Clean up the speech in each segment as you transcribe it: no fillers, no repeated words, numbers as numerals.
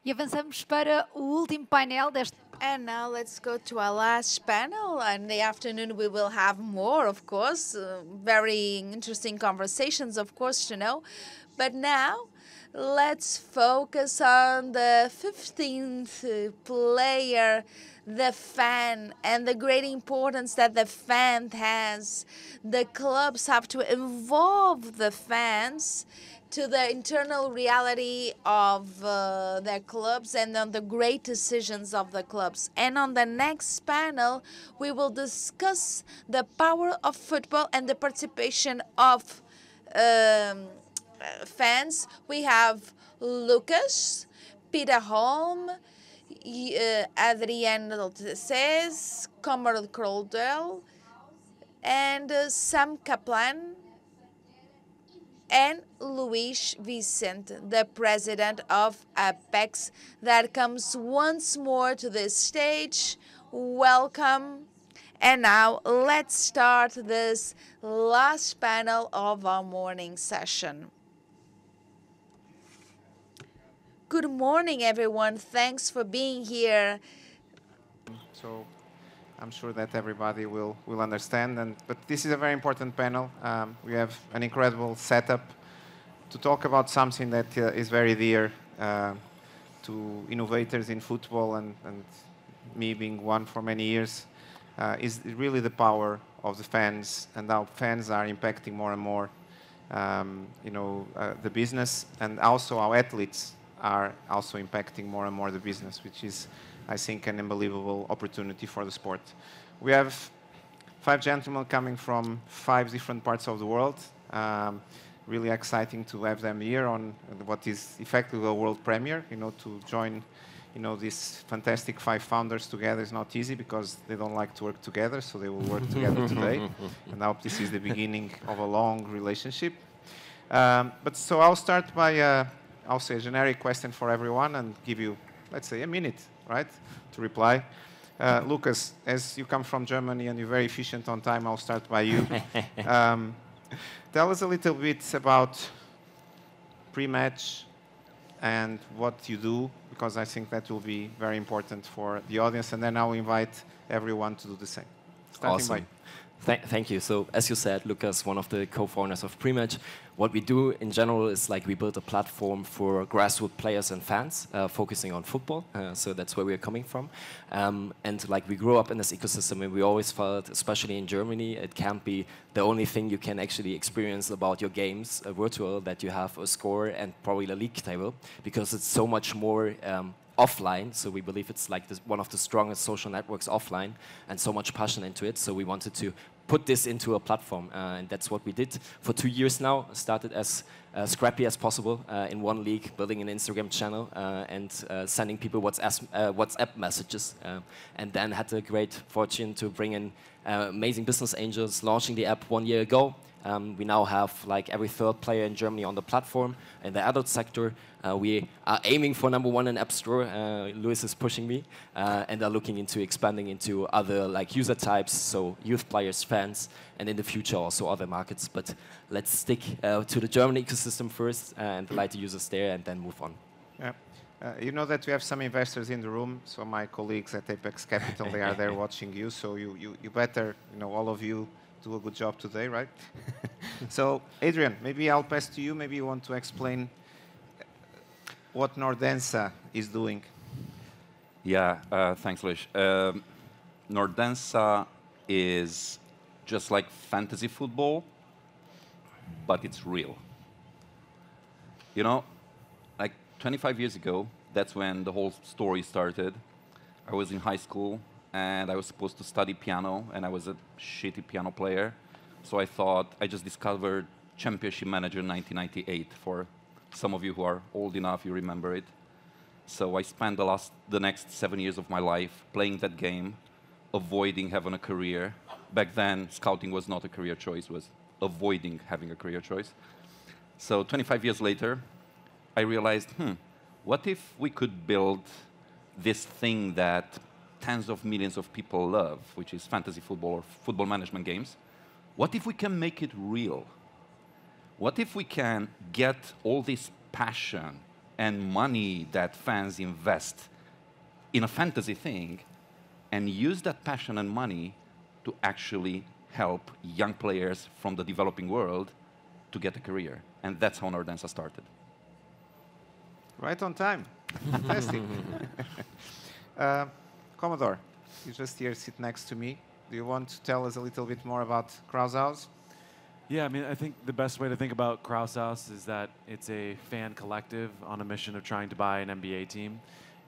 E avançamos para o último painel desta. And now let's go to our last panel. In the afternoon, we will have more, of course, very interesting conversations, of course, to know. But now, let's focus on the 15th player, the fan, and the great importance that the fan has. The clubs have to involve the fans to the internal reality of their clubs and on the great decisions of the clubs. And on the next panel, we will discuss the power of football and the participation of fans. We have Lucas, Peter Holm, Adrienne Dolces, Comer Crodel, and Sam Kaplan, and Luis Vicente, the president of Apex, that comes once more to this stage. Welcome. And now let's start this last panel of our morning session. Good morning, everyone. Thanks for being here. So I'm sure that everybody will understand. But this is a very important panel. We have an incredible setup to talk about something that is very dear to innovators in football, and me being one for many years, is really the power of the fans, and how fans are impacting more and more the business, and also our athletes are also impacting more and more the business, which is, I think, an unbelievable opportunity for the sport. We have 5 gentlemen coming from 5 different parts of the world. Really exciting to have them here on what is effectively a world premiere. To join, these fantastic 5 founders together is not easy because they don't like to work together, so they will work together today. And I hope this is the beginning of a long relationship. So I'll start by I'll say a generic question for everyone and give you, let's say, a minute, right, to reply. Lucas, as you come from Germany and you're very efficient on time, I'll start by you. Tell us a little bit about pre-match and what you do, because I think that will be very important for the audience, and then I'll invite everyone to do the same. Starting Awesome. Thank you. So as you said, Lucas, one of the co-founders of Prematch, what we do in general is we build a platform for grassroots players and fans focusing on football. So that's where we're coming from. And we grew up in this ecosystem, and we always felt, especially in Germany, it can't be the only thing you can actually experience about your games virtual, that you have a score and probably the league table, because it's so much more offline. So we believe it's one of the strongest social networks offline, and so much passion into it. So we wanted to put this into a platform, and that's what we did for 2 years now. Started as scrappy as possible in one league, building an Instagram channel and sending people WhatsApp messages, and then had the great fortune to bring in amazing business angels, launching the app 1 year ago. We now have every 3rd player in Germany on the platform. In the adult sector, we are aiming for #1 in App Store. Luis is pushing me, and are looking into expanding into other user types, so youth players, fans, and in the future also other markets. But let's stick to the German ecosystem first and delight the users there, and then move on. Yeah. You know that we have some investors in the room, so my colleagues at Apex Capital, they are there watching you, so you better, all of you, do a good job today, right? So, Adrian, maybe I'll pass to you. Maybe you want to explain what Nordensa is doing. Yeah, thanks, Luis. Nordensa is just like fantasy football, but it's real. 25 years ago, that's when the whole story started. I was in high school, and I was supposed to study piano, and I was a shitty piano player. So I thought, I just discovered Championship Manager 1998. For some of you who are old enough, you remember it. So I spent the next 7 years of my life playing that game, avoiding having a career. Back then, scouting was not a career choice, it was avoiding having a career choice. So 25 years later, I realized, what if we could build this thing that tens of millions of people love, which is fantasy football or football management games? What if we can make it real? What if we can get all this passion and money that fans invest in a fantasy thing and use that passion and money to actually help young players from the developing world to get a career. And that's how Nordensa started. Right on time. Fantastic. Commodore, you just here sit next to me. Do you want to tell us a little bit more about Kraushaus? Yeah, I mean, I think the best way to think about Kraushaus is that it's a fan collective on a mission of trying to buy an NBA team.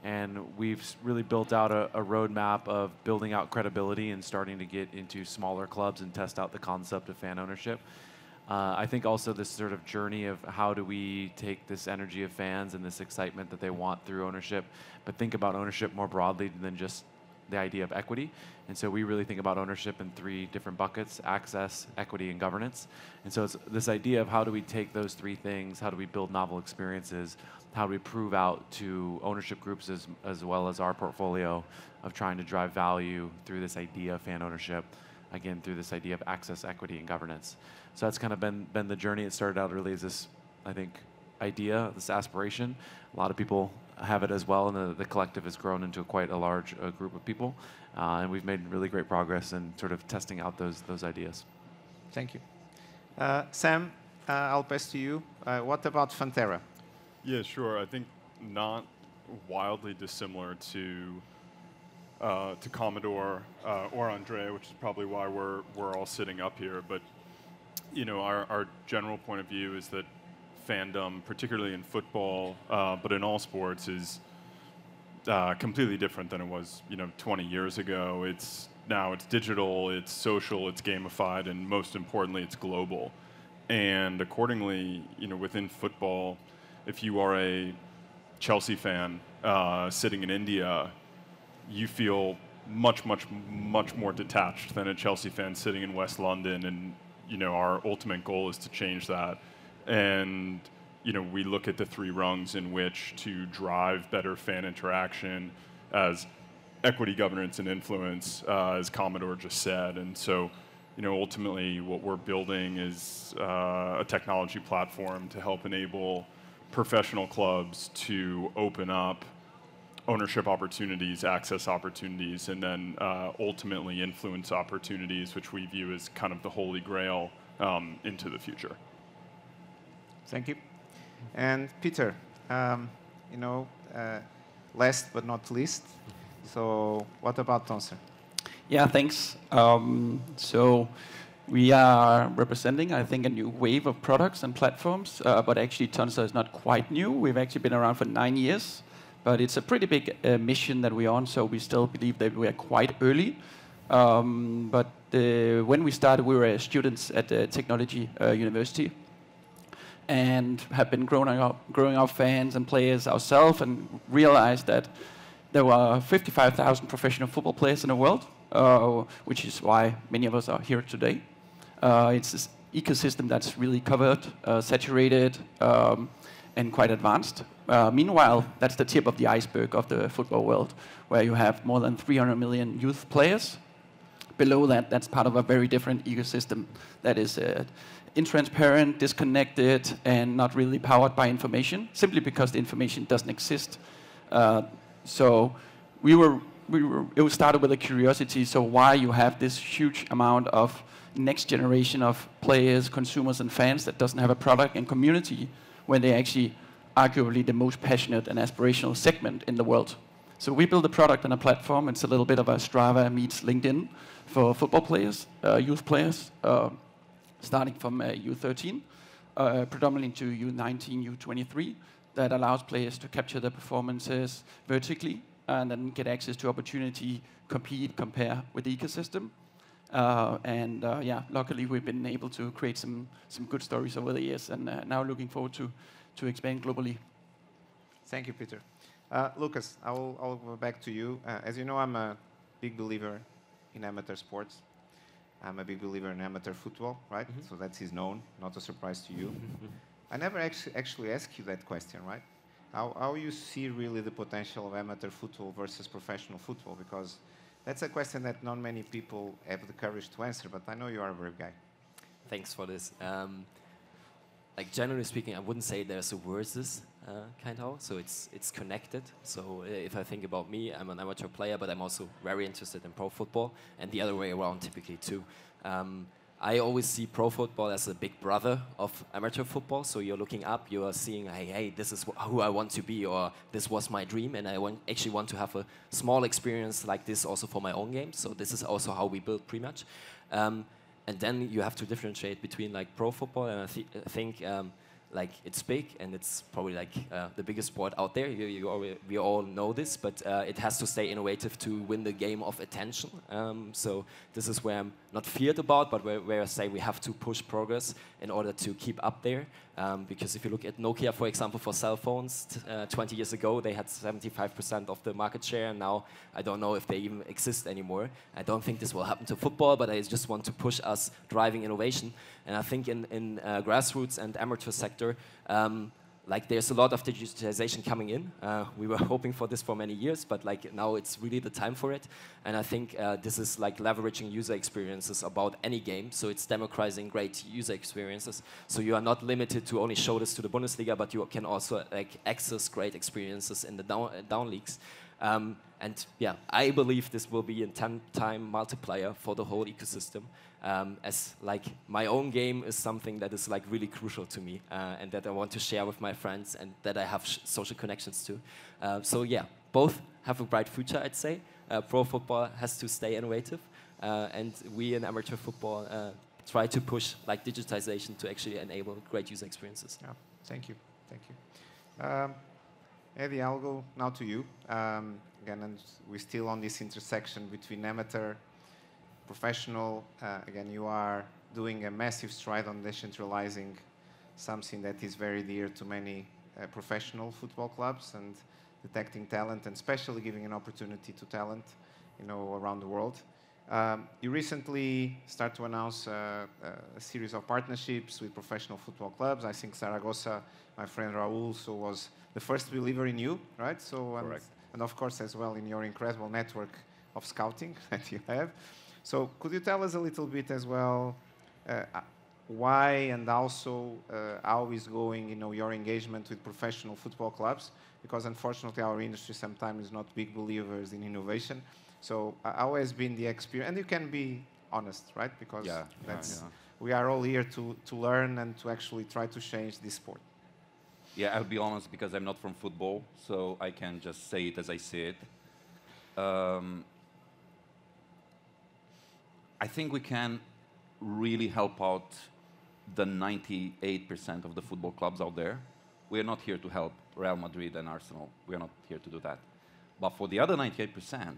And we've really built out a roadmap of building out credibility and starting to get into smaller clubs and test out the concept of fan ownership. I think also this sort of journey of how do we take this energy of fans and this excitement that they want through ownership, but think about ownership more broadly than just the idea of equity. And so we really think about ownership in 3 different buckets: access, equity, and governance. And so it's this idea of how do we take those 3 things, how do we build novel experiences, how do we prove out to ownership groups as well as our portfolio of trying to drive value through this idea of fan ownership, again, through this idea of access, equity, and governance. So that's kind of been the journey. It started out really as this, I think, idea, this aspiration. A lot of people have it as well, and the collective has grown into quite a large group of people. And we've made really great progress in sort of testing out those ideas. Thank you. Sam, I'll pass to you. What about Fantera? Yeah, sure. I think not wildly dissimilar to Commodore or Andrea, which is probably why we're all sitting up here. But you know, our general point of view is that fandom, particularly in football, but in all sports, is completely different than it was, 20 years ago. Now it's digital, it's social, it's gamified, and most importantly, it's global. And accordingly, within football, if you are a Chelsea fan sitting in India, you feel much more detached than a Chelsea fan sitting in West London. And our ultimate goal is to change that. And we look at the 3 rungs in which to drive better fan interaction as equity, governance, and influence, as Commodore just said. And so, ultimately what we're building is a technology platform to help enable professional clubs to open up ownership opportunities, access opportunities, and then ultimately influence opportunities, which we view as kind of the holy grail into the future. Thank you. And Peter, last but not least, so what about Tonser? Yeah, thanks. So we are representing, I think, a new wave of products and platforms, but actually Tonser is not quite new. We've actually been around for 9 years, but it's a pretty big mission that we're on, so we still believe that we are quite early. But when we started, we were students at the technology university, and have been growing up fans and players ourselves, and realized that there were 55,000 professional football players in the world, which is why many of us are here today. It's this ecosystem that's really covered, saturated, and quite advanced. Meanwhile, that's the tip of the iceberg of the football world, where you have more than 300 million youth players. Below that, that's part of a very different ecosystem that is intransparent, disconnected, and not really powered by information, simply because the information doesn't exist. So it started with a curiosity. So why you have this huge amount of next generation of players, consumers, and fans that doesn't have a product and community, when they actually arguably the most passionate and aspirational segment in the world. So we build a product and a platform. It's a little bit of a Strava meets LinkedIn for football players, youth players, starting from U13, predominantly to U19, U23, that allows players to capture their performances vertically and then get access to opportunity, compete, compare with the ecosystem. Luckily we've been able to create some good stories over the years, and now looking forward to expand globally. Thank you, Peter. Lucas, I'll go back to you. As you know, I'm a big believer in amateur sports. I'm a big believer in amateur football, right? Mm-hmm. So that is known, not a surprise to you. I never actually asked you that question, right? How you see really the potential of amateur football versus professional football? Because that's a question that not many people have the courage to answer, but I know you are a brave guy. Thanks for this. Like generally speaking, I wouldn't say there's a versus. kind of. So it's connected. So if I think about me, I'm an amateur player, but I'm also very interested in pro football, and the other way around typically too. I always see pro football as a big brother of amateur football. So you're looking up, you are seeing, hey, this is who I want to be, or this was my dream, and I actually want to have a small experience like this also for my own game. So this is also how we build Pre-Match. And then you have to differentiate between like pro football, and I think like it's big, and it's probably like the biggest sport out there. We all know this, but it has to stay innovative to win the game of attention. So this is where I'm not feared about, but where I say we have to push progress in order to keep up there. Because if you look at Nokia, for example, for cell phones, 20 years ago, they had 75% of the market share, and now I don't know if they even exist anymore. I don't think this will happen to football, but I just want to push us driving innovation. And I think in grassroots and amateur sector, like there's a lot of digitization coming in. We were hoping for this for many years, but like now it's really the time for it. And I think this is like leveraging user experiences about any game. So it's democratizing great user experiences. So you are not limited to only show this to the Bundesliga, but you can also like access great experiences in the down leagues. And yeah, I believe this will be a 10-time multiplier for the whole ecosystem. As like my own game is something that is like really crucial to me, and that I want to share with my friends, and that I have social connections to. So yeah, both have a bright future, I'd say. Pro football has to stay innovative, and we in amateur football try to push like digitization to actually enable great user experiences. Yeah, thank you, thank you. Eddie, I'll go now to you. Again, and we're still on this intersection between amateur, professional. Again, you are doing a massive stride on decentralizing something that is very dear to many professional football clubs, and detecting talent, and especially giving an opportunity to talent, around the world. You recently start to announce a series of partnerships with professional football clubs. I think Zaragoza, my friend Raul, so was the first believer in you, right? So, Correct. And of course as well in your incredible network of scouting that you have. So could you tell us a little bit as well why, and also how is going, your engagement with professional football clubs? Because unfortunately our industry sometimes is not big believers in innovation. So how has been the experience? And you can be honest, right? Because we are all here to learn and to actually try to change this sport. Yeah, I'll be honest because I'm not from football, so I can just say it as I see it. I think we can really help out the 98% of the football clubs out there. We are not here to help Real Madrid and Arsenal. We are not here to do that. But for the other 98%,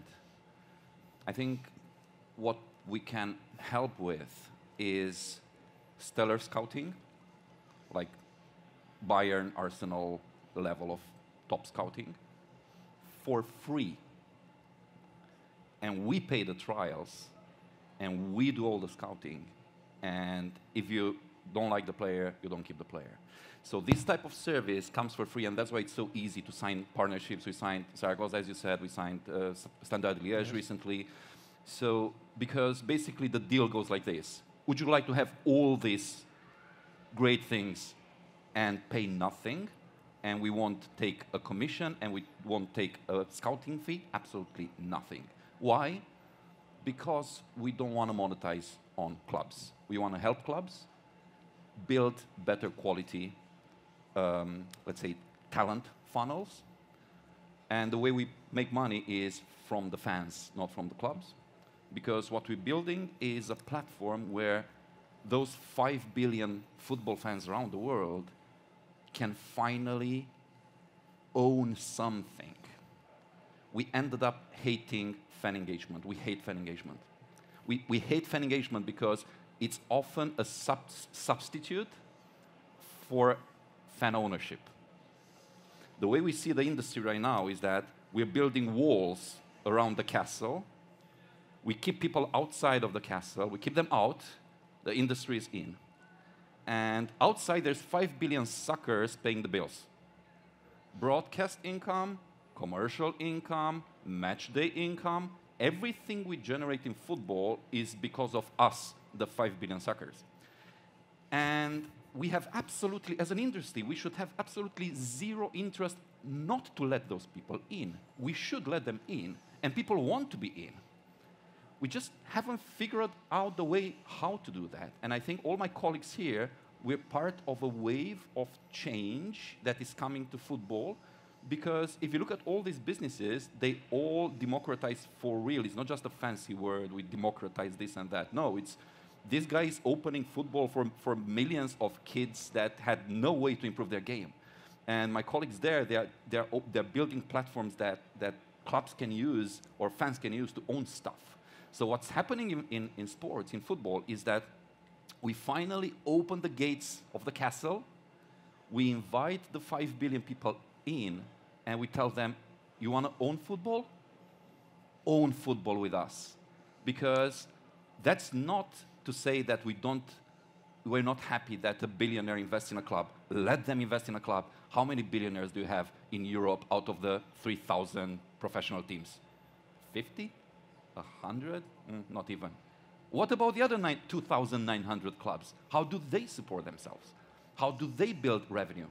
I think what we can help with is stellar scouting, like Bayern, Arsenal level of top scouting, for free. And we pay the trials, and we do all the scouting. And if you don't like the player, you don't keep the player. So this type of service comes for free, and that's why it's so easy to sign partnerships. We signed Zaragoza, as you said. We signed Standard Liège recently. So because basically the deal goes like this. Would you like to have all these great things and pay nothing, and we won't take a commission, and we won't take a scouting fee? Absolutely nothing. Why? Because we don't want to monetize on clubs. We want to help clubs build better quality, let's say, talent funnels. And the way we make money is from the fans, not from the clubs. Because what we're building is a platform where those 5 billion football fans around the world can finally own something. We ended up hating fan engagement. We hate fan engagement. We hate fan engagement because it's often a substitute for fan ownership. The way we see the industry right now is that we're building walls around the castle. We keep people outside of the castle. We keep them out. The industry is in. And outside, there's 5 billion suckers paying the bills. Broadcast income, commercial income, match day income, everything we generate in football is because of us, the 5 billion suckers. And we have absolutely, as an industry, we should have absolutely zero interest not to let those people in. We should let them in, and people want to be in. We just haven't figured out the way how to do that. And I think all my colleagues here, we're part of a wave of change that is coming to football, because if you look at all these businesses, they all democratize for real. It's not just a fancy word, we democratize this and that. No, it's this guy is opening football for millions of kids that had no way to improve their game. And my colleagues there, they're building platforms that clubs can use or fans can use to own stuff. So what's happening in sports, in football, is that we finally open the gates of the castle, we invite the 5 billion people in, and we tell them, you want to own football? Own football with us. Because that's not to say that we're not happy that a billionaire invests in a club. Let them invest in a club. How many billionaires do you have in Europe out of the 3,000 professional teams? 50? 100? Not even. What about the other 2,900 clubs? How do they support themselves? How do they build revenue?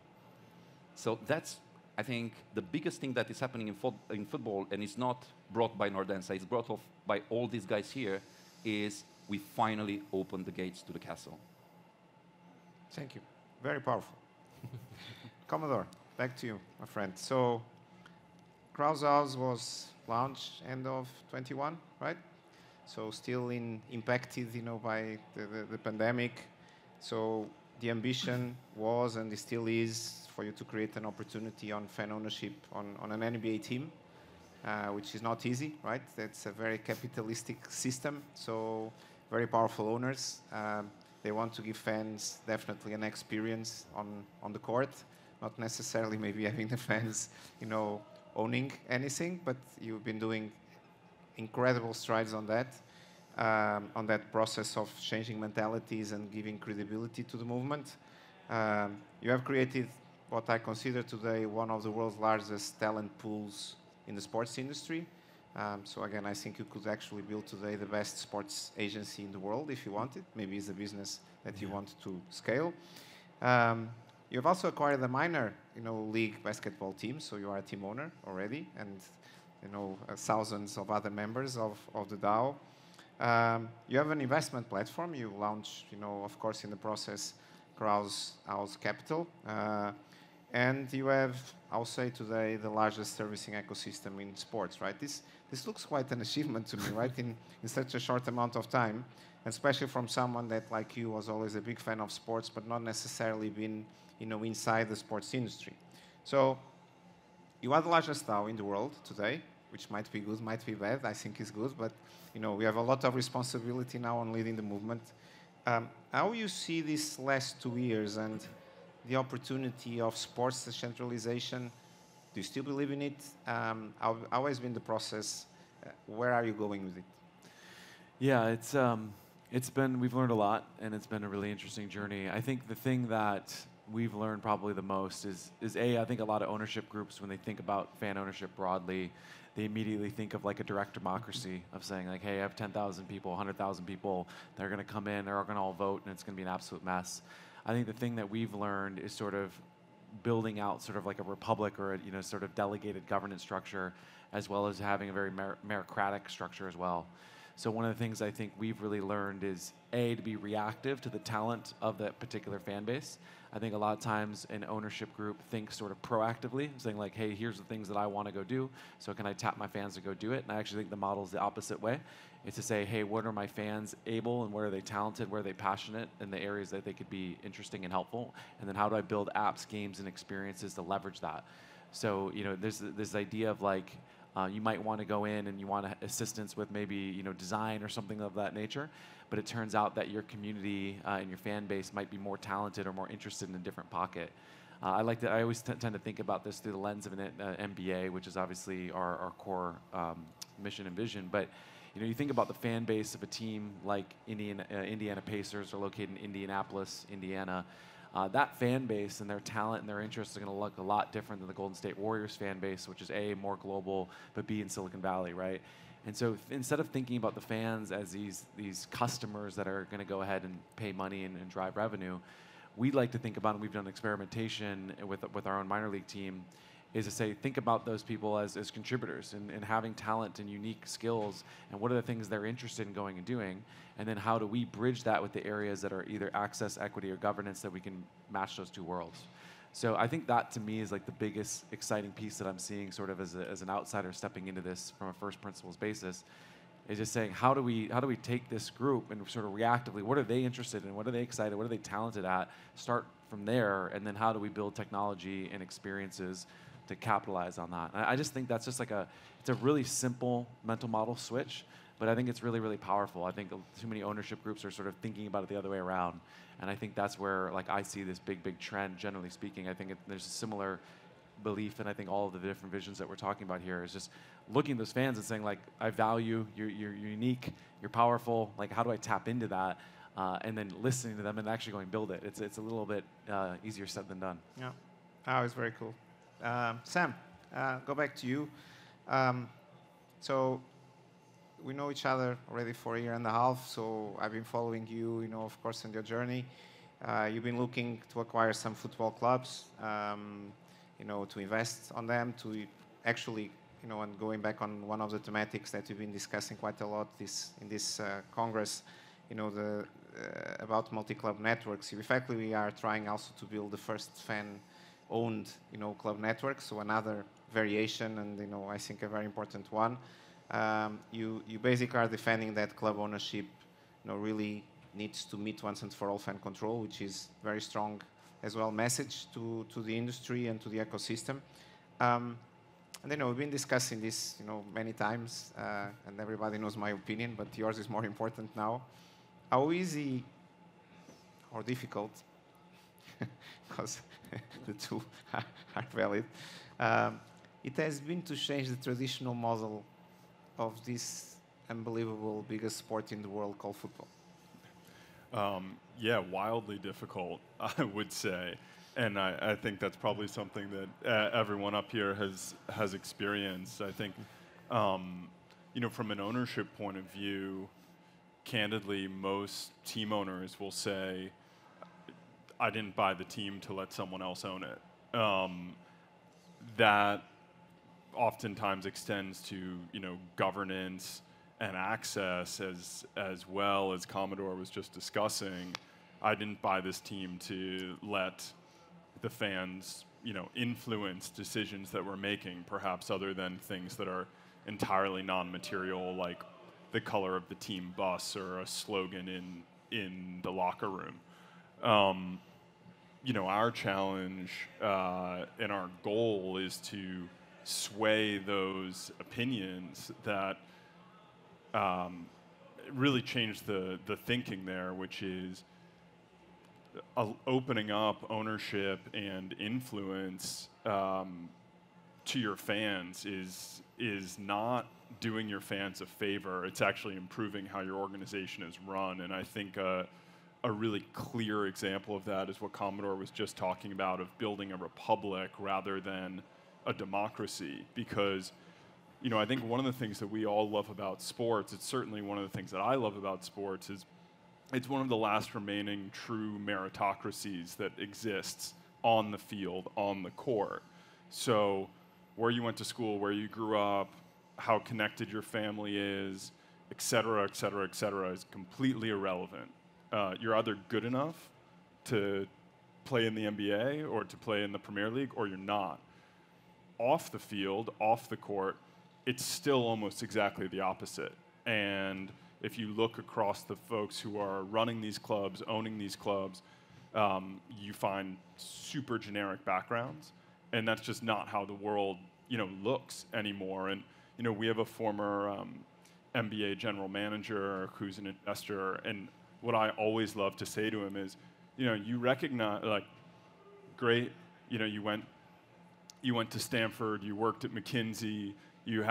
So that's, I think, the biggest thing that is happening in football, and it's not brought by Nordensa, it's brought off by all these guys here, is we finally opened the gates to the castle. Thank you. Very powerful. Commodore, back to you, my friend. So, Krause House was launched end of 21, right? So still impacted, by the pandemic. So the ambition was and it still is for you to create an opportunity on fan ownership on an NBA team, which is not easy, right? That's a very capitalistic system. So very powerful owners. They want to give fans definitely an experience on the court, not necessarily maybe having the fans, owning anything, but you've been doing incredible strides on that process of changing mentalities and giving credibility to the movement. You have created what I consider today one of the world's largest talent pools in the sports industry. So again, I think you could actually build today the best sports agency in the world if you wanted. Maybe it's a business that you want to scale. You've also acquired the minor, league basketball team, so you are a team owner already, and thousands of other members of the DAO. You have an investment platform. You launched, of course, in the process, Krause House Capital. And you have, I'll say today, the largest servicing ecosystem in sports, right? This looks quite an achievement to me, right? In such a short amount of time, and especially from someone that, like you, was always a big fan of sports, but not necessarily been, inside the sports industry. So you are the largest DAO in the world today, which might be good, might be bad. I think it's good, but we have a lot of responsibility now on leading the movement. How you see these last 2 years and the opportunity of sports decentralization? Do you still believe in it? How has been the process? Where are you going with it? Yeah, we've learned a lot, and it's been a really interesting journey. I think the thing that we've learned probably the most is I think a lot of ownership groups, when they think about fan ownership broadly, they immediately think of like a direct democracy of saying like, hey, I have 10,000 people, 100,000 people, they're going to come in, they're going to all vote, and it's going to be an absolute mess. I think the thing that we've learned is sort of building out sort of like a republic or a sort of delegated governance structure, as well as having a very meritocratic structure as well. So one of the things I think we've really learned is, A, to be reactive to the talent of that particular fan base. I think a lot of times an ownership group thinks sort of proactively, saying like, hey, here's the things that I want to go do, so can I tap my fans to go do it? And I actually think the model is the opposite way. It's to say, hey, what are my fans able, and where are they talented, where are they passionate, in the areas that they could be interesting and helpful, and then how do I build apps, games, and experiences to leverage that? So, there's this idea of like, you might want to go in and you want assistance with maybe design or something of that nature, but it turns out that your community and your fan base might be more talented or more interested in a different pocket. I always tend to think about this through the lens of an MBA, which is obviously our core mission and vision. But you think about the fan base of a team like Indiana Pacers are located in Indianapolis, Indiana. That fan base and their talent and their interests are going to look a lot different than the Golden State Warriors fan base, which is A, more global, but B, in Silicon Valley, right? And so instead of thinking about the fans as these customers that are going to go ahead and pay money and drive revenue, we like to think about, and we've done experimentation with our own minor league team, is to say, think about those people as contributors and having talent and unique skills, and what are the things they're interested in going and doing, and then how do we bridge that with the areas that are either access, equity, or governance, that we can match those two worlds. So I think that, to me, is like the biggest exciting piece that I'm seeing sort of as an outsider stepping into this from a first principles basis, is just saying, how do we take this group and sort of reactively, what are they interested in, what are they excited, what are they talented at, start from there, and then how do we build technology and experiences to capitalize on that. And I just think that's just like it's a really simple mental model switch, but I think it's really, really powerful. I think too many ownership groups are sort of thinking about it the other way around. And I think that's where like I see this big trend, generally speaking. I think there's a similar belief, and I think all of the different visions that we're talking about here is just looking at those fans and saying, like, I value, you're unique, you're powerful, like, how do I tap into that? And then listening to them and actually going build it. It's a little bit easier said than done. Yeah, it's very cool. Sam, go back to you. So we know each other already for a year and a half, so I've been following you, of course, in your journey. You've been looking to acquire some football clubs, to invest on them, to actually, and going back on one of the thematics that we've been discussing quite a lot in this Congress, about multi-club networks. In fact, we are trying also to build the first fan-owned, club network, so another variation, and, I think a very important one. You basically are defending that club ownership, really needs to meet once and for all fan control, which is very strong as well message to the industry and to the ecosystem. And we've been discussing this, many times, and everybody knows my opinion, but yours is more important now. How easy or difficult, because the two are valid, it has been to change the traditional model of this unbelievable biggest sport in the world called football? Yeah, wildly difficult, I would say. And I think that's probably something that everyone up here has experienced. I think, from an ownership point of view, candidly, most team owners will say, I didn't buy the team to let someone else own it. That oftentimes extends to, governance and access as well, as Commodore was just discussing. I didn't buy this team to let the fans, influence decisions that we're making, perhaps other than things that are entirely non-material, like the color of the team bus or a slogan in the locker room. Our challenge and our goal is to sway those opinions that really change the thinking there, which is opening up ownership and influence to your fans is not doing your fans a favor. It's actually improving how your organization is run. And I think a really clear example of that is what Commodore was just talking about, of building a republic rather than a democracy. Because, I think one of the things that we all love about sports, it's certainly one of the things that I love about sports, is it's one of the last remaining true meritocracies that exists on the field, on the court. So where you went to school, where you grew up, how connected your family is, et cetera, is completely irrelevant. You're either good enough to play in the NBA or to play in the Premier League, or you're not. Off the field, off the court, it's still almost exactly the opposite. And if you look across the folks who are running these clubs, owning these clubs, you find super generic backgrounds, and that's just not how the world, looks anymore. And we have a former NBA general manager who's an investor, and what I always love to say to him is, you recognize, like, great, you went to Stanford, you worked at McKinsey, you've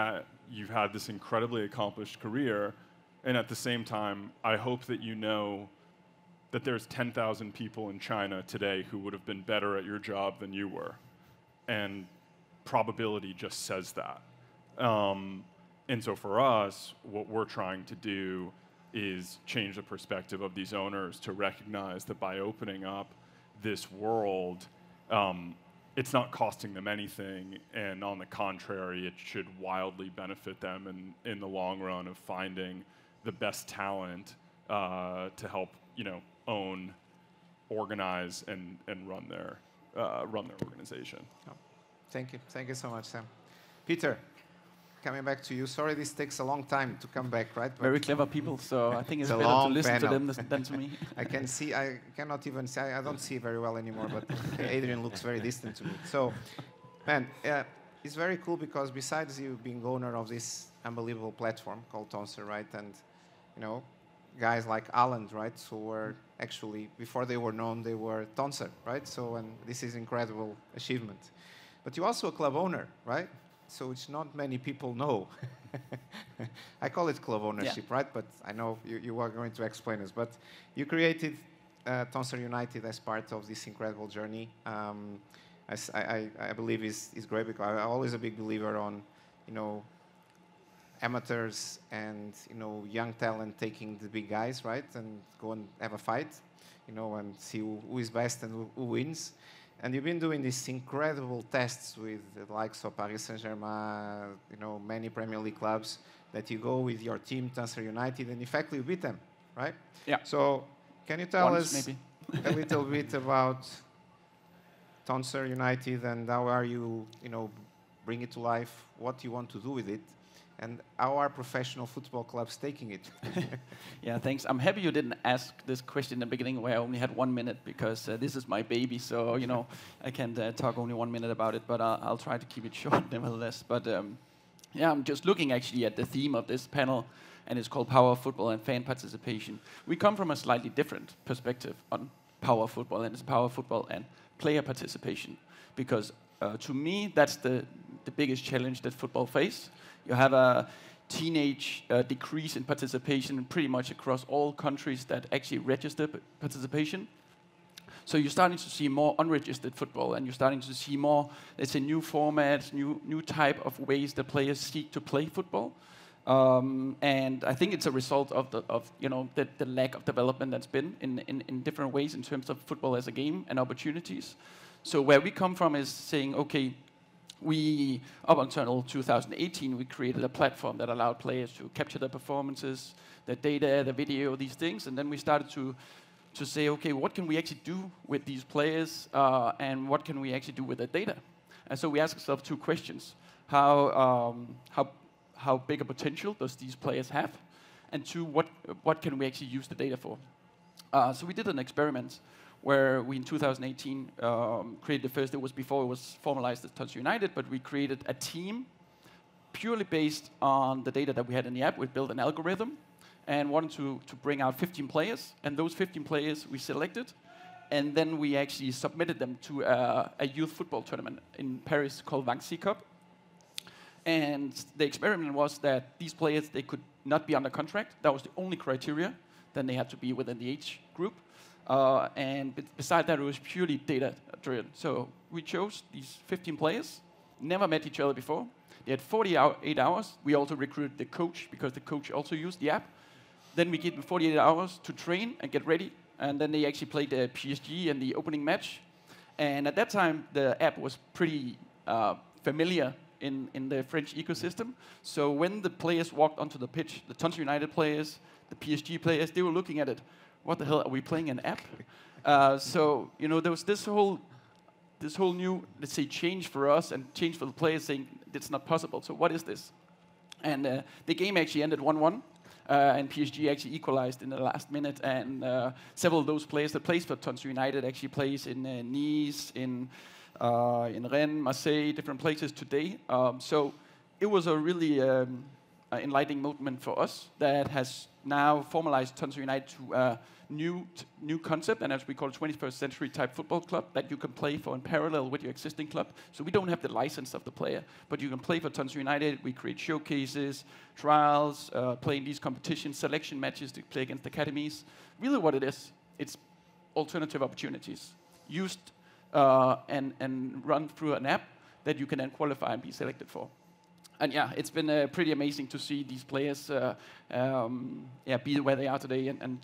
had this incredibly accomplished career, and at the same time, I hope that you know that there's 10,000 people in China today who would have been better at your job than you were. And probability just says that. And so for us, what we're trying to do is change the perspective of these owners to recognize that by opening up this world, it's not costing them anything, and on the contrary, it should wildly benefit them in the long run of finding the best talent to help own, organize, and run their organization. Oh, thank you so much, Sam. Peter, coming back to you. Sorry, this takes a long time to come back, right? But very clever people, so I think it's a better to long listen to panel. them than to me. I cannot even see, I don't see very well anymore, but Adrian looks very distant to me. So, man, it's very cool because besides you being owner of this unbelievable platform called Tonser, right? And, guys like Alan, right? So were actually, before they were known, they were Tonser, right? So, and this is incredible achievement. But you're also a club owner, right? So it's not many people know. I call it club ownership, right? But I know you are going to explain us. But you created Tonser United as part of this incredible journey. I believe is great because I'm always a big believer on, amateurs and young talent taking the big guys, right, and go and have a fight, and see who is best and who wins. And you've been doing these incredible tests with the likes of Paris Saint-Germain, many Premier League clubs, that you go with your team, Tonser United, and in fact you beat them, right? Yeah. So can you tell Once, us maybe. a little bit about Tonser United and how are you, bring it to life, what you want to do with it, and how are professional football clubs taking it? Yeah, thanks. I'm happy you didn't ask this question in the beginning where I only had 1 minute because this is my baby, so I can't talk only 1 minute about it, but I'll try to keep it short nevertheless. But yeah, I'm just looking actually at the theme of this panel, and it's called Power of Football and Fan Participation. We come from a slightly different perspective on power football, and it's power football and player participation, because to me that's the biggest challenge that football face. You have a teenage decrease in participation pretty much across all countries that actually register participation. So you're starting to see more unregistered football, and you're starting to see more, let's say, new formats, new type of ways that players seek to play football. And I think it's a result of the lack of development that's been in different ways in terms of football as a game and opportunities. So where we come from is saying, okay, up until 2018, we created a platform that allowed players to capture their performances, their data, the video, these things, and then we started to say, okay, what can we actually do with these players, and what can we actually do with the data? And so we asked ourselves two questions: how big a potential does these players have, and two, what can we actually use the data for? So we did an experiment where we, in 2018, created the first, it was before it was formalized as Tonser United, but we created a team purely based on the data that we had in the app. We built an algorithm and wanted to bring out 15 players, and those 15 players we selected, and then we actually submitted them to a youth football tournament in Paris called Vanxi Cup. And the experiment was that these players, they could not be under contract. That was the only criteria. Then they had to be within the age group. And beside that, it was purely data-driven. So we chose these 15 players, never met each other before. They had 48 hours. We also recruited the coach because the coach also used the app. Then we gave them 48 hours to train and get ready. And then they actually played the PSG in the opening match. And at that time, the app was pretty familiar in the French ecosystem. So when the players walked onto the pitch, the Tonser United players, the PSG players, they were looking at it. What the hell, are we playing an app? So there was this whole new, let's say, change for us and change for the players, saying it's not possible. So what is this? And the game actually ended 1-1, and PSG actually equalized in the last minute. And several of those players that plays for Tonser United actually plays in Nice, in Rennes, Marseille, different places today. So it was a really enlightening movement for us that has now formalized Tonser United to a new concept, and as we call it, 21st century type football club that you can play for in parallel with your existing club. So we don't have the license of the player, but you can play for Tonser United. We create showcases, trials, play in these competitions, selection matches to play against academies. Really what it is, it's alternative opportunities used and run through an app that you can then qualify and be selected for. And yeah, it's been pretty amazing to see these players be where they are today and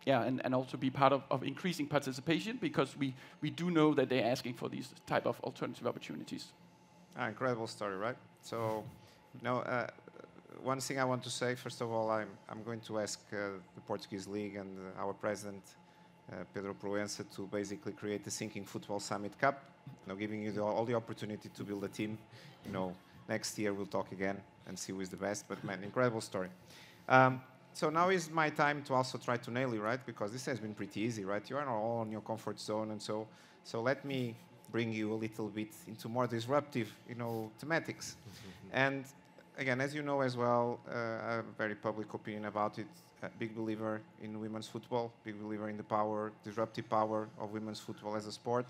yeah, and also be part of increasing participation, because we do know that they're asking for these type of alternative opportunities. Incredible story, right? So, no, one thing I want to say, first of all, I'm going to ask the Portuguese League and our president, Pedro Proença, to basically create the Thinking Football Summit Cup, giving you all the opportunity to build a team. Next year we'll talk again and see who is the best, but man, incredible story. So now is my time to also try to nail you, right? Because this has been pretty easy, right? You are all on your comfort zone, and so let me bring you a little bit into more disruptive, thematics. And again, as you know as well, I have a very public opinion about it. A big believer in women's football, big believer in the power, disruptive power of women's football as a sport.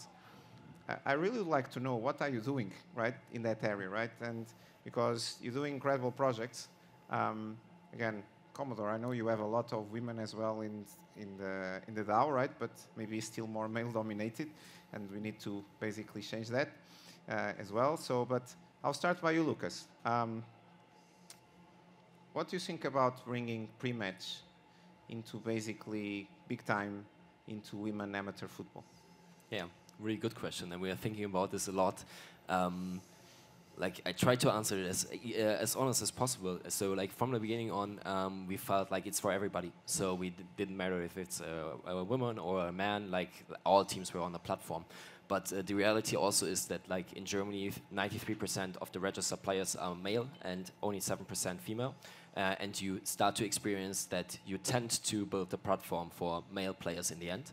I really would like to know, what are you doing, right, in that area, right? And because you're doing incredible projects. Again, Commodore, I know you have a lot of women as well in the DAO, right? But maybe still more male-dominated, and we need to basically change that as well. So, but I'll start by you, Lucas. What do you think about bringing pre-match into basically big time into women amateur football? Yeah, really good question, and we are thinking about this a lot. Like, I try to answer it as honest as possible. So, like, from the beginning on, we felt like it's for everybody. So we didn't matter if it's a woman or a man. Like, all teams were on the platform. But the reality also is that, like, in Germany, 93% of the registered players are male and only 7% female. And you start to experience that you tend to build the platform for male players in the end,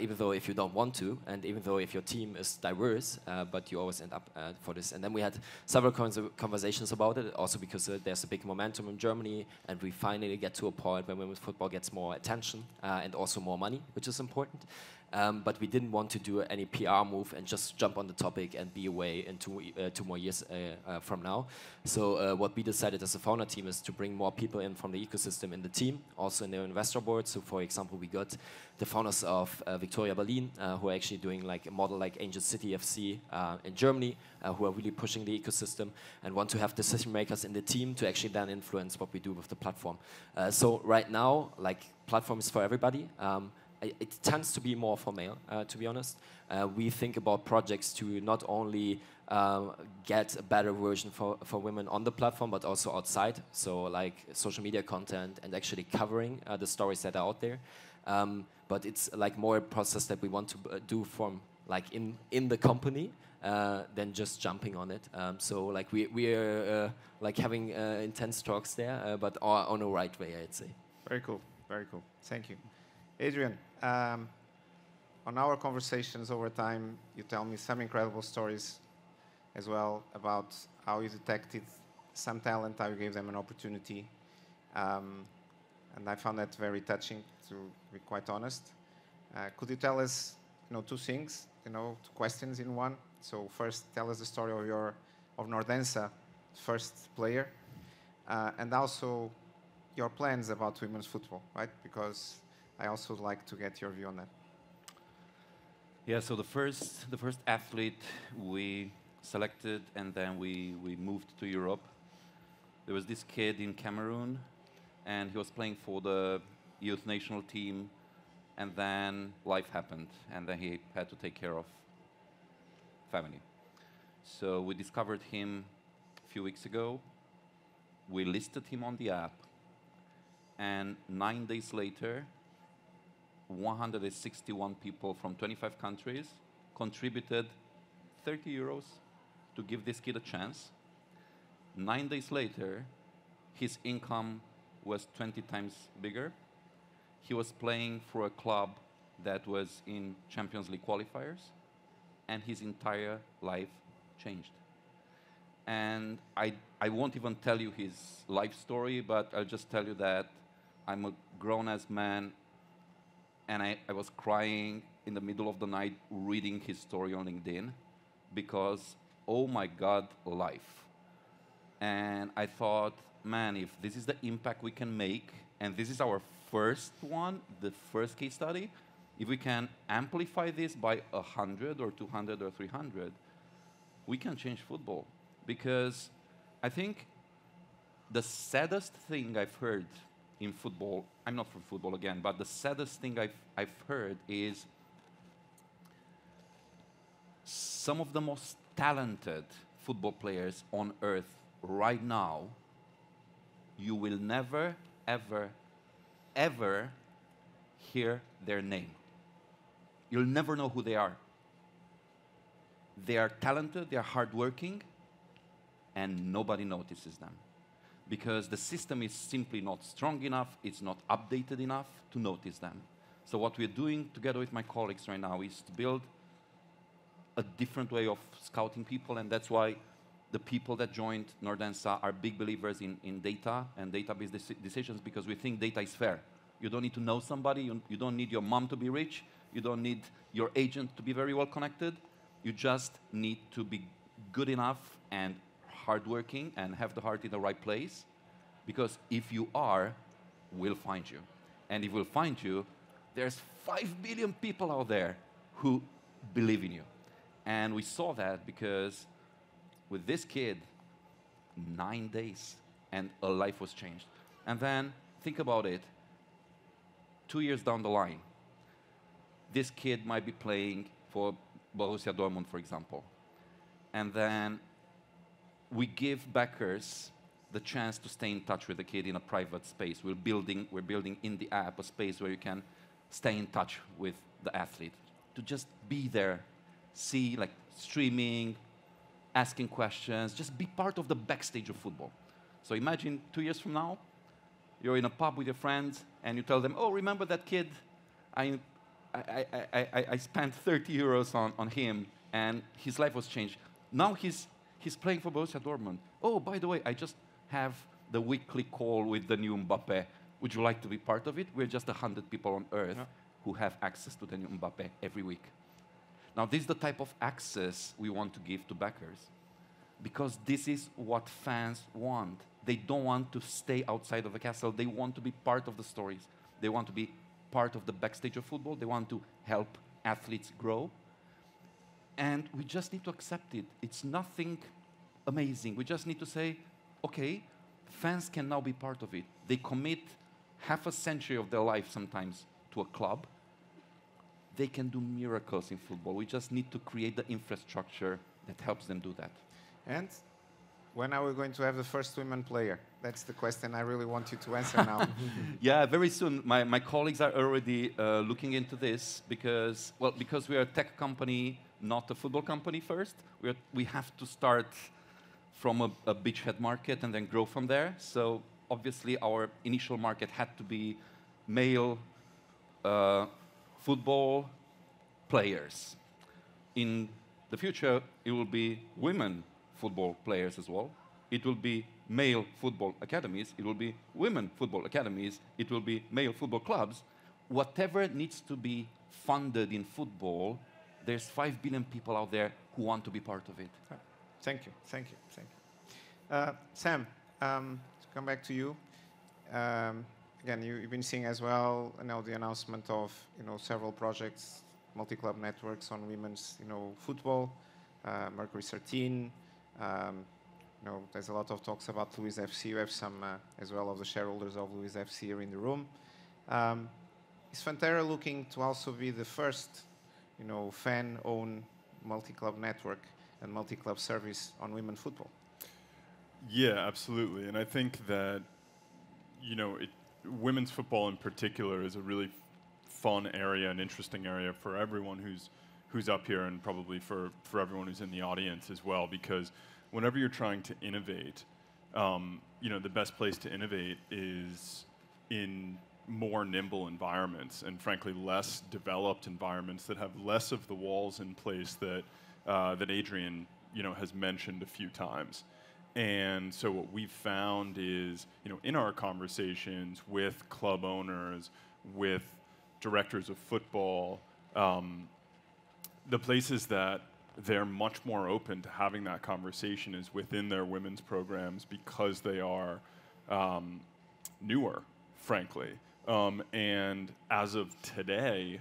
even though if you don't want to, and even though if your team is diverse, but you always end up for this. And then we had several conversations about it, also because there's a big momentum in Germany, and we finally get to a point where women's football gets more attention and also more money, which is important. But we didn't want to do any PR move and just jump on the topic and be away in 2 more years from now. So what we decided as a founder team is to bring more people in from the ecosystem in the team, also in the investor board. So for example, we got the founders of Victoria Berlin, who are actually doing like a model like Angel City FC in Germany, who are really pushing the ecosystem and want to have decision makers in the team to actually then influence what we do with the platform. So right now, like, platform is for everybody. It tends to be more for male, to be honest. We think about projects to not only get a better version for women on the platform, but also outside. So like social media content and actually covering the stories that are out there. But it's like more a process that we want to do from like in the company than just jumping on it. So like we're like having intense talks there, but on the right way, I'd say. Very cool, very cool. Thank you. Adrian, on our conversations over time, you tell me some incredible stories as well about how you detected some talent, how you gave them an opportunity. And I found that very touching, to be quite honest. Could you tell us, 2 things, 2 questions in one? So first, tell us the story of Nordensa, first player, and also your plans about women's football, right? Because I also would like to get your view on that. Yeah, so the first athlete we selected, and then we moved to Europe. There was this kid in Cameroon, and he was playing for the youth national team, and then life happened, and then he had to take care of family. So we discovered him a few weeks ago. We listed him on the app, and 9 days later, 161 people from 25 countries contributed 30 euros to give this kid a chance. 9 days later, his income was 20 times bigger. He was playing for a club that was in Champions League qualifiers, and his entire life changed. And I won't even tell you his life story, but I'll just tell you that I'm a grown-ass man, and I was crying in the middle of the night reading his story on LinkedIn because, oh my God, life. And I thought, man, if this is the impact we can make, and this is our first one, the first case study, if we can amplify this by 100 or 200 or 300, we can change football. Because I think the saddest thing I've heard in football, I'm not from football again, but the saddest thing I've heard is some of the most talented football players on earth right now, you will never, ever, ever hear their name. You'll never know who they are. They are talented, they are hardworking, and nobody notices them. Because the system is simply not strong enough, it's not updated enough to notice them. So what we're doing together with my colleagues right now is to build a different way of scouting people, and that's why the people that joined Nordensa are big believers in data and database decisions, because we think data is fair. You don't need to know somebody, you don't need your mom to be rich, you don't need your agent to be very well connected, you just need to be good enough and hardworking and have the heart in the right place, because if you are, we'll find you. And if we'll find you, there's 5 billion people out there who believe in you. And we saw that because with this kid, 9 days, and a life was changed. And then, think about it, 2 years down the line, this kid might be playing for Borussia Dortmund, for example. And then we give backers the chance to stay in touch with the kid in a private space. We're building in the app a space where you can stay in touch with the athlete, to just be there, see, like, streaming, asking questions, just be part of the backstage of football. So imagine 2 years from now, you're in a pub with your friends, and you tell them, oh, remember that kid? I spent 30 euros on him, and his life was changed. Now he's playing for Borussia Dortmund. Oh, by the way, I just have the weekly call with the new Mbappe. Would you like to be part of it? We're just 100 people on earth who have access to the new Mbappe every week. Now, this is the type of access we want to give to backers, because this is what fans want. They don't want to stay outside of the castle. They want to be part of the stories. They want to be part of the backstage of football. They want to help athletes grow. And we just need to accept it. It's nothing amazing. We just need to say, okay, fans can now be part of it. They commit half a century of their life sometimes to a club. They can do miracles in football. We just need to create the infrastructure that helps them do that. And when are we going to have the first women player? That's the question I really want you to answer now. Yeah, very soon. My colleagues are already looking into this because we are a tech company, not a football company first. We have to start from a beachhead market and then grow from there. So obviously our initial market had to be male football players. In the future, it will be women football players as well. It will be male football academies. It will be women football academies. It will be male football clubs. Whatever needs to be funded in football, there's 5 billion people out there who want to be part of it. Thank you, thank you, thank you. Sam, to come back to you. Again, you've been seeing as well now the announcement of several projects, multi-club networks on women's football, Mercury 13. There's a lot of talks about Louis FC. You have some as well of the shareholders of Louis FC here in the room. Is Fantera looking to also be the first, fan-owned multi-club network and multi-club service on women football? Yeah, absolutely. And I think that, women's football in particular is a really fun area and interesting area for everyone who's up here, and probably for everyone who's in the audience as well, because whenever you're trying to innovate, the best place to innovate is in more nimble environments, and frankly less developed environments that have less of the walls in place that Adrian has mentioned a few times. And so what we've found is, in our conversations with club owners, with directors of football, the places that they're much more open to having that conversation is within their women's programs, because they are newer, frankly. And as of today,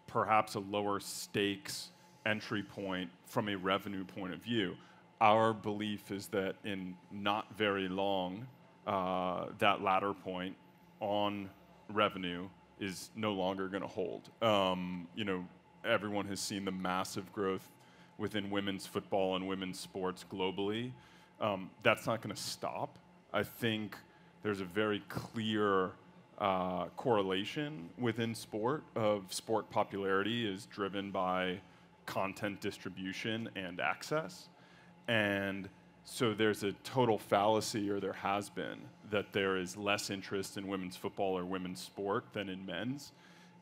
perhaps a lower stakes entry point from a revenue point of view. Our belief is that in not very long, that latter point on revenue is no longer going to hold. Everyone has seen the massive growth within women's football and women's sports globally. That's not going to stop. I think there's a very clear correlation within sport of sport popularity is driven by content distribution and access. And so there's a total fallacy, or there has been, that there is less interest in women's football or women's sport than in men's.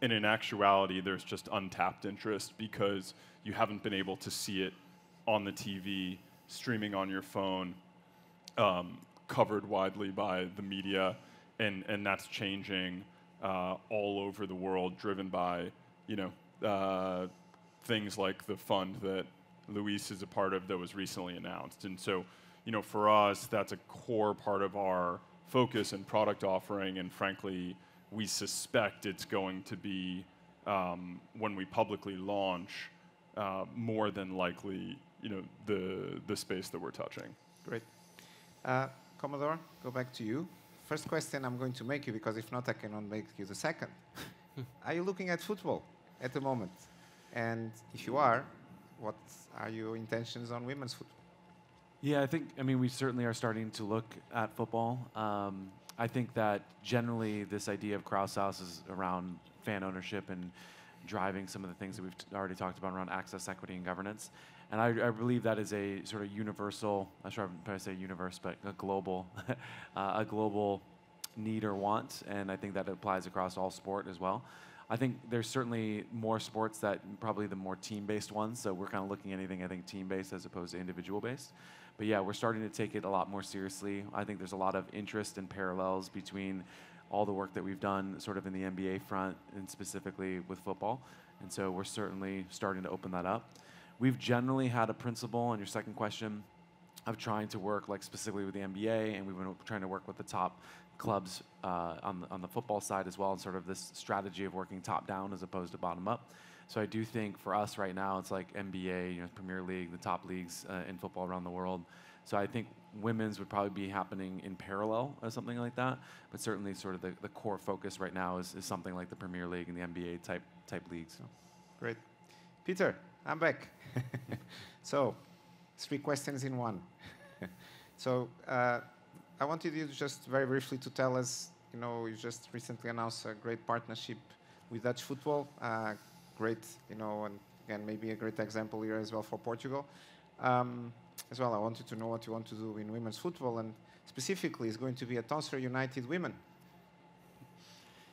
And in actuality, there's just untapped interest because you haven't been able to see it on the TV, streaming on your phone, covered widely by the media, and that's changing all over the world, driven by things like the fund that Luis is a part of that was recently announced. And so, for us, that's a core part of our focus and product offering, and frankly, we suspect it's going to be, when we publicly launch, more than likely, the space that we're touching. Great. Commodore, go back to you. First question I'm going to make you, because if not, I cannot make you the second. Are you looking at football at the moment? And if you are, what are your intentions on women's football? Yeah, I mean, we certainly are starting to look at football. I think that generally this idea of Krause House is around fan ownership and driving some of the things that we've already talked about around access, equity, and governance. And I believe that is a sort of universal, I'm sure I'm trying to say universe, but a global need or want. And I think that applies across all sport as well. I think there's certainly more sports that probably the more team-based ones. So we're kind of looking at anything, I think, team-based as opposed to individual-based. But yeah, we're starting to take it a lot more seriously. I think there's a lot of interest and parallels between all the work that we've done sort of in the NBA front and specifically with football. And so we're certainly starting to open that up. We've generally had a principle, on your second question, of trying to work like specifically with the NBA, and we've been trying to work with the top clubs on the football side as well, and sort of this strategy of working top down as opposed to bottom up. So I do think for us right now, it's like NBA, Premier League, the top leagues in football around the world. So I think women's would probably be happening in parallel or something like that. But certainly sort of the core focus right now is something like the Premier League and the NBA type leagues. Great. Peter, I'm back. So 3 questions in one. So I wanted you to just very briefly to tell us, you just recently announced a great partnership with Dutch football. Great, and again, maybe a great example here as well for Portugal. As well, I wanted to know what you want to do in women's football, and specifically, it's going to be a Tonsor United Women.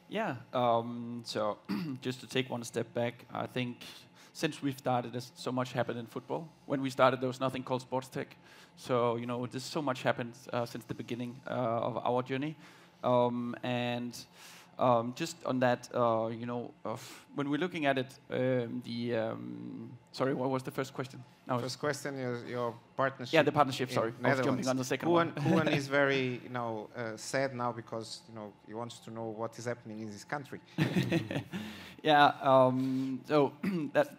Yeah, so just to take one step back, I think since we've started, there's so much happened in football. When we started, there was nothing called sports tech. So, there's so much happened since the beginning of our journey. Just on that, when we're looking at it, sorry, what was the first question? First question is your partnership. Yeah, the partnership. Sorry, I was jumping on the second one. Koen is very, sad now because he wants to know what is happening in this country. Yeah. So that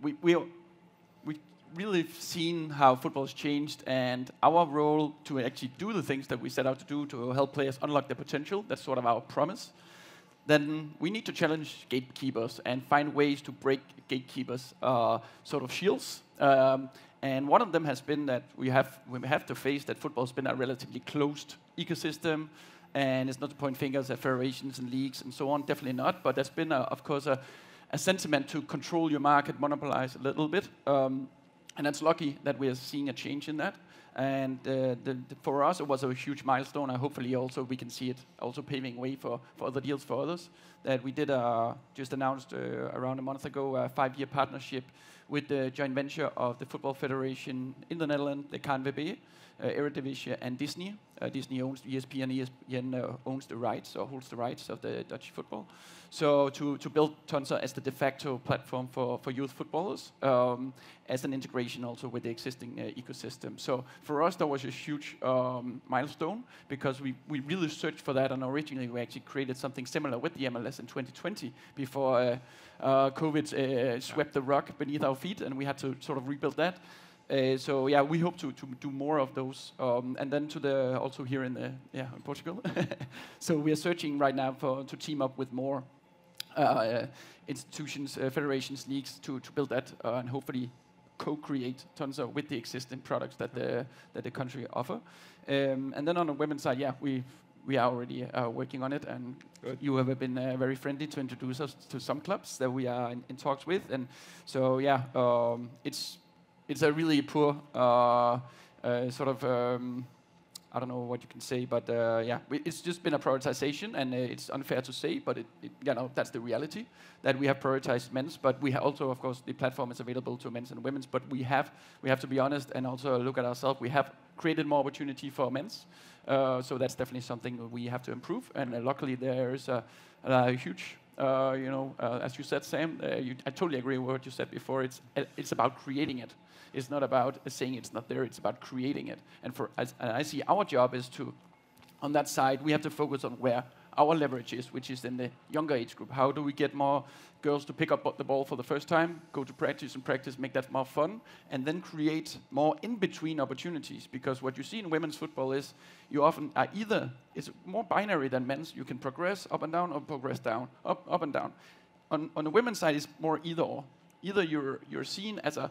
we really seen how football has changed, and our role to actually do the things that we set out to do to help players unlock their potential. That's sort of our promise. Then we need to challenge gatekeepers and find ways to break gatekeepers' sort of shields. And one of them has been that we have to face that football has been a relatively closed ecosystem, and it's not to point fingers at federations and leagues and so on. Definitely not. But there's been, of course, a sentiment to control your market, monopolize a little bit. And that's lucky that we are seeing a change in that. And for us, it was a huge milestone. And hopefully also we can see it also paving way for other deals for others. That we did just announced around a month ago a 5-year partnership with the joint venture of the Football Federation in the Netherlands, the KNVB, Eredivisie, and Disney. Disney owns ESPN, ESPN owns the rights or holds the rights of the Dutch football. So to build Tonsor as the de facto platform for youth footballers, as an integration also with the existing ecosystem. So for us, that was a huge milestone because we really searched for that, and originally we actually created something similar with the MLS in 2020 before COVID swept the rug beneath our feet, and we had to sort of rebuild that. So yeah, we hope to do more of those, and then to the also here in in Portugal. So we are searching right now to team up with more institutions, federations, leagues to build that and hopefully co-create tons of with the existing products that the country offer. And then on the women's side, yeah, we are already working on it, and you have been very friendly to introduce us to some clubs that we are in talks with, and so yeah, it's a really poor sort of I don't know what you can say, but yeah, it's just been a prioritization, and it's unfair to say, but that's the reality, that we have prioritized men's, but we also, of course, the platform is available to men's and women's, but we have to be honest and also look at ourselves. We have created more opportunity for men's, so that's definitely something we have to improve, and luckily there is a huge, as you said, Sam, I totally agree with what you said before. It's about creating it. It's not about saying it's not there. It's about creating it. And I see our job is to, on that side, we have to focus on where our leverage is, which is in the younger age group. How do we get more girls to pick up the ball for the first time, go to practice and practice, make that more fun, and then create more in-between opportunities? Because what you see in women's football is you often are it's more binary than men's. You can progress up and down or progress down, up and down. On the women's side, it's more either or. Either you're seen as an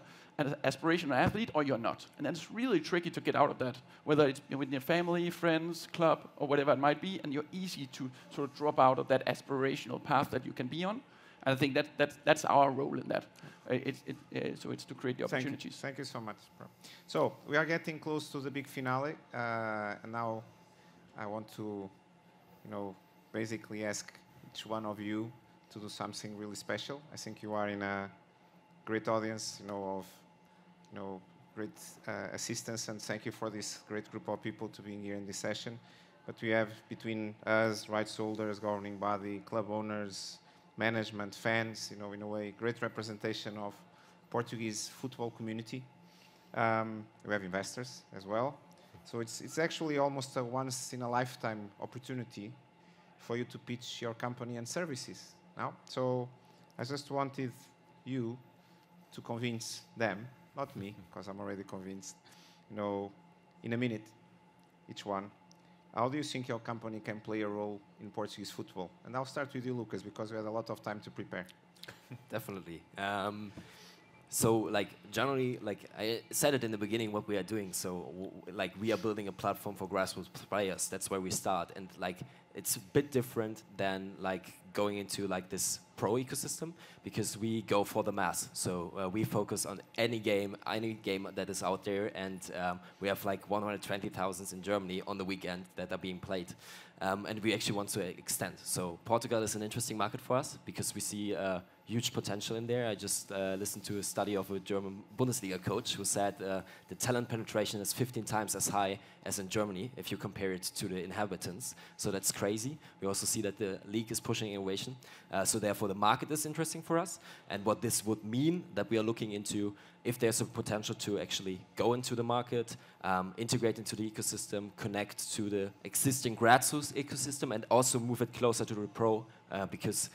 aspirational athlete or you're not. And then it's really tricky to get out of that, whether it's within your family, friends, club, or whatever it might be, and you're easy to sort of drop out of that aspirational path that you can be on. And I think that's our role in that. So it's to create the opportunities. Thank you so much, bro. So we are getting close to the big finale, and now I want to, basically ask each one of you to do something really special. I think you are in a great audience, of great assistance, and thank you for this great group of people to being here in this session. But we have between us, rights holders, governing body, club owners, management, fans, in a way, great representation of Portuguese football community. We have investors as well. So it's actually almost a once-in-a-lifetime opportunity for you to pitch your company and services now. So I just wanted you to convince them, not me, because I'm already convinced, in a minute, each one. How do you think your company can play a role in Portuguese football? And I'll start with you, Lucas, because we had a lot of time to prepare. Definitely. So, generally, I said it in the beginning, what we are doing. So, we are building a platform for grassroots players. That's where we start. And, it's a bit different than, going into, this pro ecosystem, because we go for the mass. So, we focus on any game that is out there. And we have, 120,000 in Germany on the weekend that are being played. And we actually want to extend. So, Portugal is an interesting market for us, because we see huge potential in there. I just listened to a study of a German Bundesliga coach who said the talent penetration is 15 times as high as in Germany if you compare it to the inhabitants. So that's crazy. We also see that the league is pushing innovation. So therefore the market is interesting for us. And what this would mean that we are looking into, if there's a potential to actually go into the market, integrate into the ecosystem, connect to the existing grassroots ecosystem, and also move it closer to the pro, because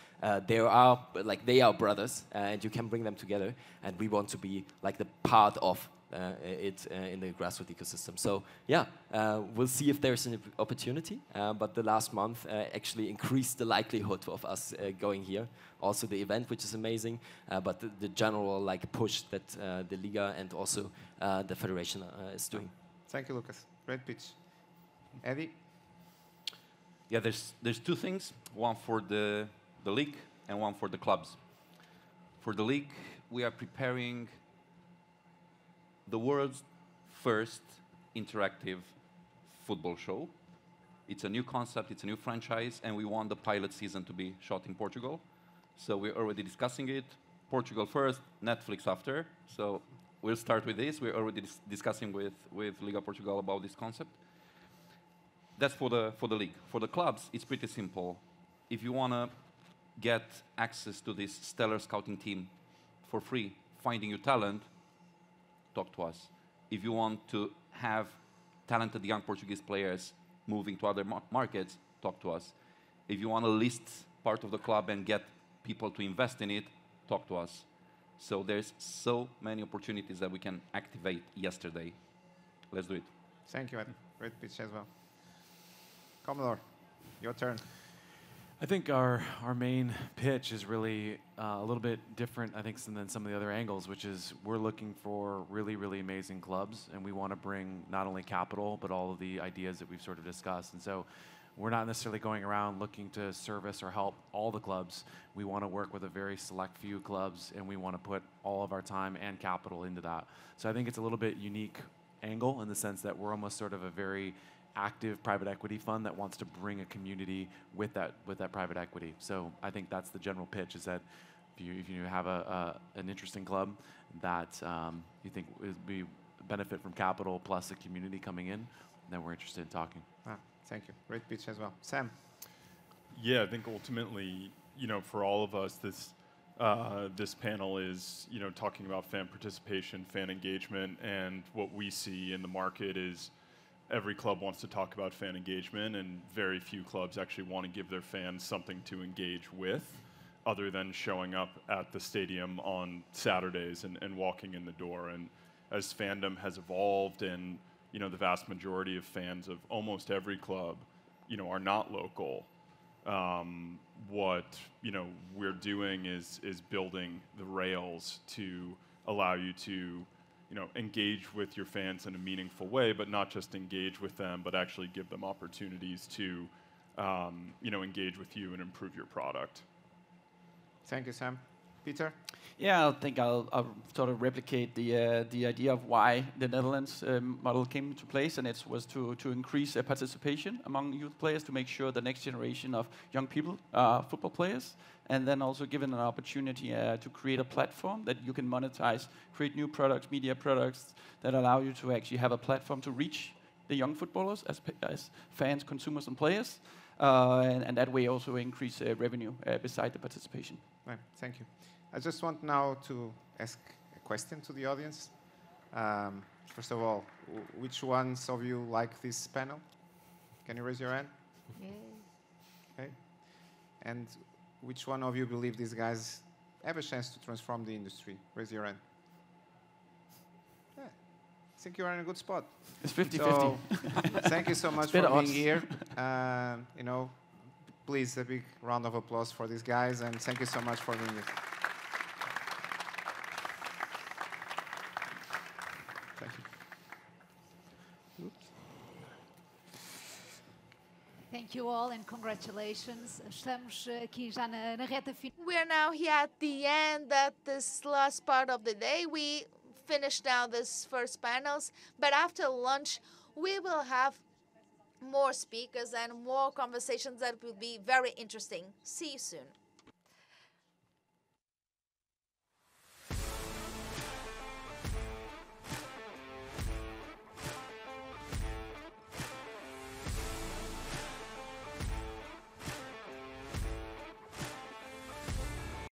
they are brothers, and you can bring them together. And we want to be the part of it in the grassroots ecosystem. So yeah, we'll see if there's an opportunity. But the last month actually increased the likelihood of us going here. Also the event, which is amazing, but the general push that the Liga and also the federation is doing. Thank you, Lucas. Great pitch. Eddie? Yeah, there's two things. One for the league and one for the clubs. For the league, we are preparing the world's first interactive football show. It's a new concept, it's a new franchise, and we want the pilot season to be shot in Portugal. So we're already discussing it. Portugal first, Netflix after. So we'll start with this. We're already discussing with Liga Portugal about this concept. That's for the league. For the clubs, it's pretty simple. If you want to get access to this stellar scouting team for free, finding your talent, talk to us. If you want to have talented young Portuguese players moving to other markets, talk to us. If you want to list part of the club and get people to invest in it, talk to us. So there's so many opportunities that we can activate yesterday. Let's do it. Thank you, Ed. Great pitch as well. Commodore, your turn. I think our main pitch is really a little bit different, I think, than some of the other angles, which is we're looking for really, really amazing clubs, and we want to bring not only capital, but all of the ideas that we've sort of discussed. And so we're not necessarily going around looking to service or help all the clubs. We want to work with a very select few clubs, and we want to put all of our time and capital into that. So I think it's a little bit unique angle in the sense that we're almost sort of a very active private equity fund that wants to bring a community with that private equity. So I think that's the general pitch, is that if you have an interesting club that you think would be benefit from capital plus a community coming in, then we're interested in talking. Thank you. Great pitch as well. Sam? Yeah, I think ultimately, for all of us, this panel is, talking about fan participation, fan engagement, and what we see in the market is every club wants to talk about fan engagement, and very few clubs actually want to give their fans something to engage with other than showing up at the stadium on Saturdays and walking in the door. And as fandom has evolved, and the vast majority of fans of almost every club, are not local, what we're doing is building the rails to allow you to engage with your fans in a meaningful way, but not just engage with them, but actually give them opportunities to engage with you and improve your product. Thank you, Sam. Peter? Yeah, I think I'll sort of replicate the idea of why the Netherlands model came into place, and it was to increase participation among youth players, to make sure the next generation of young people are football players, and then also given an opportunity to create a platform that you can monetize, create new products, media products that allow you to actually have a platform to reach the young footballers as fans, consumers, and players, and that way also increase revenue beside the participation. Right, thank you. I just want now to ask a question to the audience. First of all, which ones of you like this panel? Can you raise your hand? Yes. Okay. And which one of you believe these guys have a chance to transform the industry? Raise your hand. Yeah. I think you are in a good spot. It's 50-50. So, thank you so much for being here. Please, a big round of applause for these guys, and thank you so much for being here. Thank you. Oops. Thank you all and congratulations. Estamos aqui já na reta final. We are now here at the end at this last part of the day. We finished now this first panels, but after lunch we will have more speakers and more conversations that will be very interesting. See you soon.